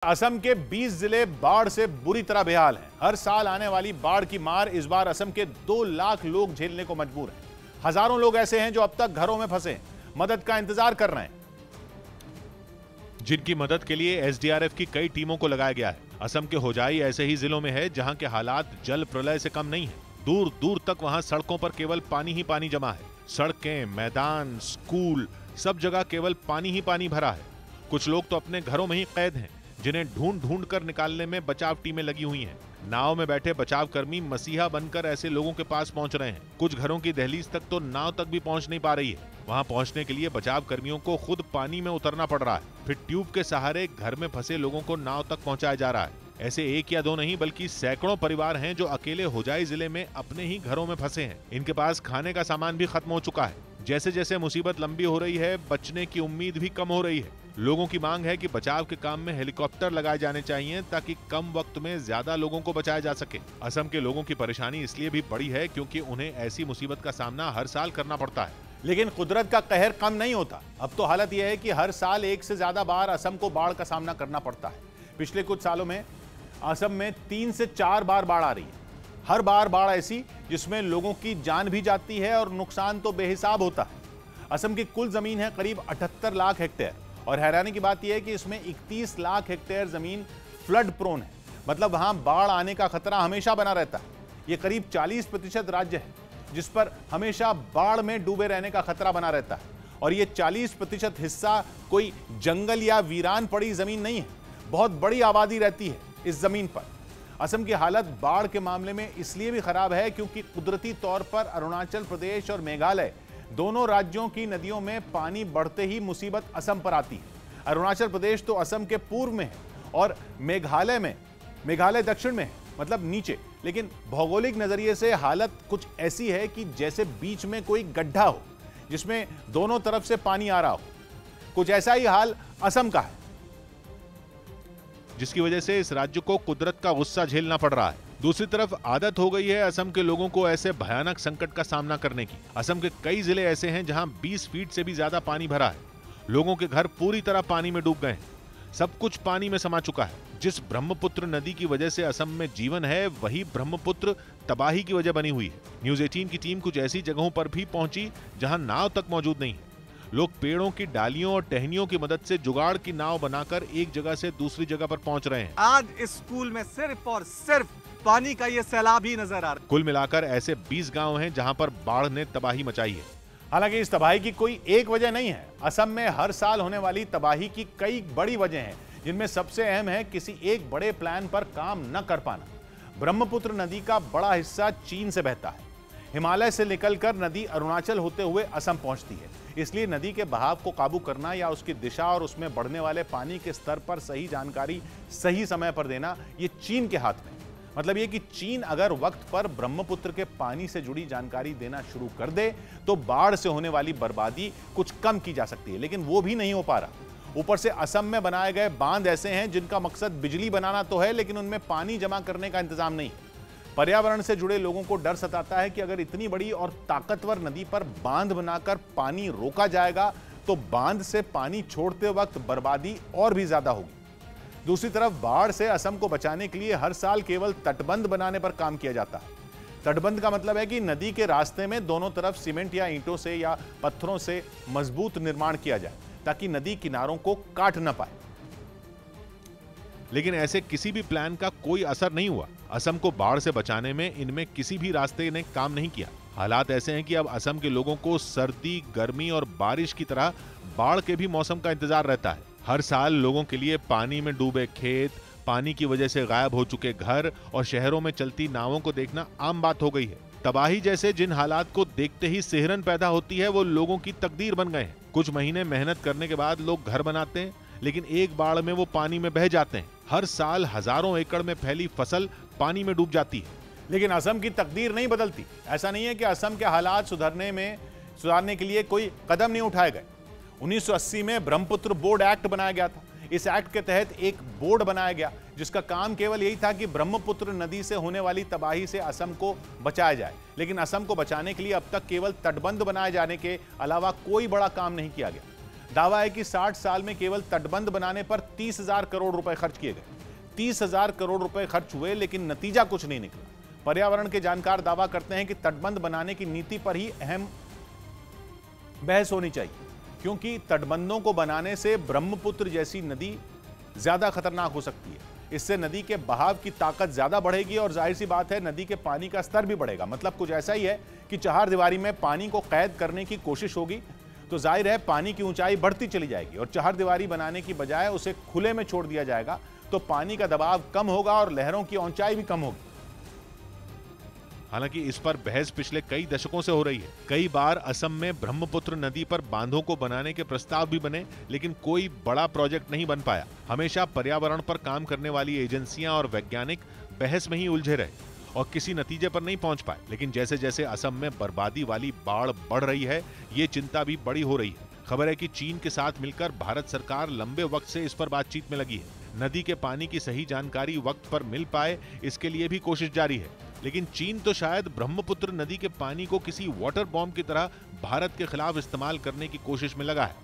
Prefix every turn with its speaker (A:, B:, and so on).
A: असम के 20 जिले बाढ़ से बुरी तरह बेहाल हैं। हर साल आने वाली बाढ़ की मार इस बार असम के 2 लाख लोग झेलने को मजबूर हैं। हजारों लोग ऐसे हैं जो अब तक घरों में फंसे मदद का इंतजार कर रहे हैं, जिनकी मदद के लिए एसडीआरएफ की कई टीमों को लगाया गया है। असम के होजाई ऐसे ही जिलों में है जहां के हालात जल प्रलय से कम नहीं है। दूर दूर तक वहां सड़कों पर केवल पानी ही पानी जमा है। सड़कें, मैदान, स्कूल, सब जगह केवल पानी ही पानी भरा है। कुछ लोग तो अपने घरों में ही कैद हैं, जिन्हें ढूंढ ढूंढ कर निकालने में बचाव टीमें लगी हुई हैं। नाव में बैठे बचाव कर्मी मसीहा बनकर ऐसे लोगों के पास पहुंच रहे हैं। कुछ घरों की दहलीज तक तो नाव तक भी पहुंच नहीं पा रही है। वहां पहुंचने के लिए बचाव कर्मियों को खुद पानी में उतरना पड़ रहा है, फिर ट्यूब के सहारे घर में फंसे लोगों को नाव तक पहुंचाया जा रहा है। ऐसे एक या दो नहीं बल्कि सैकड़ों परिवार हैं जो अकेले होजाई जिले में अपने ही घरों में फंसे हैं। इनके पास खाने का सामान भी खत्म हो चुका है। जैसे जैसे मुसीबत लंबी हो रही है, बचने की उम्मीद भी कम हो रही है। लोगों की मांग है कि बचाव के काम में हेलीकॉप्टर लगाए जाने चाहिए ताकि कम वक्त में ज्यादा लोगों को बचाया जा सके। असम के लोगों की परेशानी इसलिए भी बड़ी है क्योंकि उन्हें ऐसी मुसीबत का सामना हर साल करना पड़ता है। लेकिन कुदरत का कहर कम नहीं होता। अब तो हालत यह है कि हर साल एक से ज्यादा बार असम को बाढ़ का सामना करना पड़ता है। पिछले कुछ सालों में असम में 3 से 4 बार बाढ़ आ रही है। हर बार बाढ़ ऐसी जिसमें लोगों की जान भी जाती है और नुकसान तो बेहिसाब होता है। असम की कुल जमीन है करीब 78 लाख हेक्टेयर और हैरानी की बात यह है कि इसमें 31 लाख हेक्टेयर जमीन फ्लड प्रोन है, मतलब वहां बाढ़ आने का खतरा हमेशा बना रहता है। यह करीब 40% राज्य है जिस पर हमेशा बाढ़ में डूबे रहने का खतरा बना रहता है। और यह 40% हिस्सा कोई जंगल या वीरान पड़ी जमीन नहीं है, बहुत बड़ी आबादी रहती है इस जमीन पर। असम की हालत बाढ़ के मामले में इसलिए भी खराब है क्योंकि कुदरती तौर पर अरुणाचल प्रदेश और मेघालय दोनों राज्यों की नदियों में पानी बढ़ते ही मुसीबत असम पर आती है। अरुणाचल प्रदेश तो असम के पूर्व में है और मेघालय दक्षिण में है, मतलब नीचे। लेकिन भौगोलिक नजरिए से हालत कुछ ऐसी है कि जैसे बीच में कोई गड्ढा हो जिसमें दोनों तरफ से पानी आ रहा हो। कुछ ऐसा ही हाल असम का है, जिसकी वजह से इस राज्य को कुदरत का गुस्सा झेलना पड़ रहा है। दूसरी तरफ आदत हो गई है असम के लोगों को ऐसे भयानक संकट का सामना करने की। असम के कई जिले ऐसे हैं जहां 20 फीट से भी ज्यादा पानी भरा है। लोगों के घर पूरी तरह पानी में डूब गए हैं। सब कुछ पानी में समा चुका है। जिस ब्रह्मपुत्र नदी की वजह से असम में जीवन है, वही ब्रह्मपुत्र तबाही की वजह बनी हुई है। न्यूज 18 की टीम कुछ ऐसी जगहों पर भी पहुंची जहां नाव तक मौजूद नहीं है। लोग पेड़ों की डालियों और टहनियों की मदद से जुगाड़ की नाव बनाकर एक जगह से दूसरी जगह पर पहुंच रहे हैं।
B: आज इस स्कूल में सिर्फ और सिर्फ पानी का ये सैलाब ही नजर आ रहा है।
A: कुल मिलाकर ऐसे 20 गांव हैं जहां पर बाढ़ ने तबाही मचाई है। हालांकि इस तबाही की कोई एक वजह नहीं है। असम में हर साल होने वाली तबाही की कई बड़ी वजह हैं, जिनमें सबसे अहम है किसी एक बड़े प्लान पर काम न कर पाना। ब्रह्मपुत्र नदी का बड़ा हिस्सा चीन से बहता है। हिमालय से निकलकर नदी अरुणाचल होते हुए असम पहुंचती है। इसलिए नदी के बहाव को काबू करना या उसकी दिशा और उसमें बढ़ने वाले पानी के स्तर पर सही जानकारी सही समय पर देना, ये चीन के हाथ में। मतलब ये कि चीन अगर वक्त पर ब्रह्मपुत्र के पानी से जुड़ी जानकारी देना शुरू कर दे तो बाढ़ से होने वाली बर्बादी कुछ कम की जा सकती है, लेकिन वो भी नहीं हो पा रहा। ऊपर से असम में बनाए गए बांध ऐसे हैं जिनका मकसद बिजली बनाना तो है, लेकिन उनमें पानी जमा करने का इंतजाम नहीं। पर्यावरण से जुड़े लोगों को डर सताता है कि अगर इतनी बड़ी और ताकतवर नदी पर बांध बनाकर पानी रोका जाएगा तो बांध से पानी छोड़ते वक्त बर्बादी और भी ज्यादा होगी। दूसरी तरफ बाढ़ से असम को बचाने के लिए हर साल केवल तटबंध बनाने पर काम किया जाता है। तटबंध का मतलब है कि नदी के रास्ते में दोनों तरफ सीमेंट या ईंटों से या पत्थरों से मजबूत निर्माण किया जाए ताकि नदी किनारों को काट न पाए। लेकिन ऐसे किसी भी प्लान का कोई असर नहीं हुआ। असम को बाढ़ से बचाने में इनमें किसी भी रास्ते ने काम नहीं किया। हालात ऐसे हैं कि अब असम के लोगों को सर्दी, गर्मी और बारिश की तरह बाढ़ के भी मौसम का इंतजार रहता है। हर साल लोगों के लिए पानी में डूबे खेत, पानी की वजह से गायब हो चुके घर और शहरों में चलती नावों को देखना आम बात हो गई है। तबाही जैसे जिन हालात को देखते ही सिहरन पैदा होती है, वो लोगों की तकदीर बन गए हैं। कुछ महीने मेहनत करने के बाद लोग घर बनाते हैं, लेकिन एक बाढ़ में वो पानी में बह जाते हैं। हर साल हजारों एकड़ में फैली फसल पानी में डूब जाती है। लेकिन असम की तकदीर नहीं बदलती। ऐसा नहीं है कि असम के हालात सुधारने के लिए कोई कदम नहीं उठाए गए। 1980 में ब्रह्मपुत्र बोर्ड एक्ट बनाया गया था। इस एक्ट के तहत एक बोर्ड बनाया गया जिसका काम केवल यही था कि ब्रह्मपुत्र नदी से होने वाली तबाही से असम को बचाया जाए। लेकिन असम को बचाने के लिए अब तक केवल तटबंध बनाए जाने के अलावा कोई बड़ा काम नहीं किया गया।
C: दावा है कि 60 साल में केवल तटबंध बनाने पर 30,000 करोड़ रुपए खर्च किए गए। 30,000 करोड़ रुपए खर्च हुए, लेकिन नतीजा कुछ नहीं निकला। पर्यावरण के जानकार दावा करते हैं कि तटबंध बनाने की नीति पर ही अहम बहस होनी चाहिए, क्योंकि तटबंधों को बनाने से ब्रह्मपुत्र जैसी नदी ज्यादा खतरनाक हो सकती है। इससे नदी के बहाव की ताकत ज्यादा बढ़ेगी और जाहिर सी बात है नदी के पानी का स्तर भी बढ़ेगा। मतलब कुछ ऐसा ही है कि चहारदीवारी में पानी को कैद करने की कोशिश होगी तो जाहिर है पानी की ऊंचाई बढ़ती चली जाएगी, और चहारदीवारी बनाने की बजाय उसे खुले में छोड़ दिया जाएगा तो पानी का दबाव कम होगा और लहरों की ऊंचाई भी कम होगी।
A: हालांकि इस पर बहस पिछले कई दशकों से हो रही है। कई बार असम में ब्रह्मपुत्र नदी पर बांधों को बनाने के प्रस्ताव भी बने, लेकिन कोई बड़ा प्रोजेक्ट नहीं बन पाया। हमेशा पर्यावरण पर काम करने वाली एजेंसियां और वैज्ञानिक बहस में ही उलझे रहे और किसी नतीजे पर नहीं पहुंच पाए। लेकिन जैसे जैसे असम में बर्बादी वाली बाढ़ बढ़ रही है, ये चिंता भी बड़ी हो रही है। खबर है कि चीन के साथ मिलकर भारत सरकार लंबे वक्त से इस पर बातचीत में लगी है। नदी के पानी की सही जानकारी वक्त पर मिल पाए, इसके लिए भी कोशिश जारी है। लेकिन चीन तो शायद ब्रह्मपुत्र नदी के पानी को किसी वाटर बॉम्ब की तरह भारत के खिलाफ इस्तेमाल करने की कोशिश में लगा है।